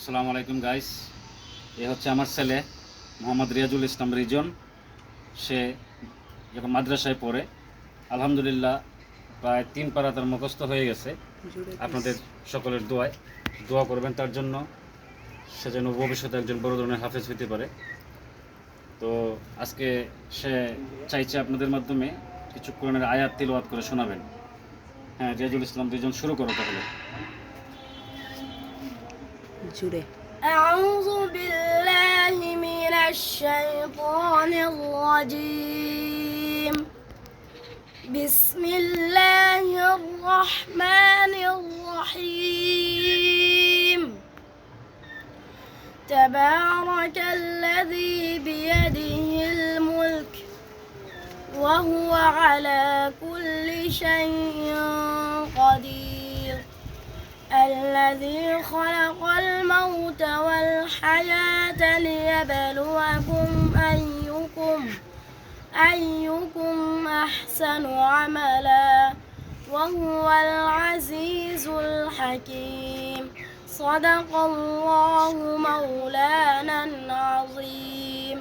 আসসালামু আলাইকুম গাইস। এ হচ্ছে আমার ছেলে মোহাম্মদ রিয়াজুল ইসলাম রিজন। সে যখন মাদ্রাসায় পড়ে আলহামদুলিল্লাহ প্রায় 3 পারা তার মুখস্থ হয়ে গেছে। আপনাদের সকলের দোয়া করবেন তার জন্য, সে যেন ভবিষ্যতে একজন বড় ধরনের হাফেজ হতে পারে। তো আজকে সে চাইছে আপনাদের মাধ্যমে কিছু কোরআনের আয়াত তিলাওয়াত করে শোনাবেন। হ্যাঁ, রিয়াজুল ইসলাম রিজন, শুরু করো তাহলে। জুড়ে أعوذ بالله من الشيطان الرجيم بسم الله الرحمن الرحيم تبارك الذي بيده الملك وهو على كل شيء قدير الذي خلق الموت والحياة ليبلوكم أيكم أحسن عملا وهو العزيز الحكيم صدق الله مولانا العظيم.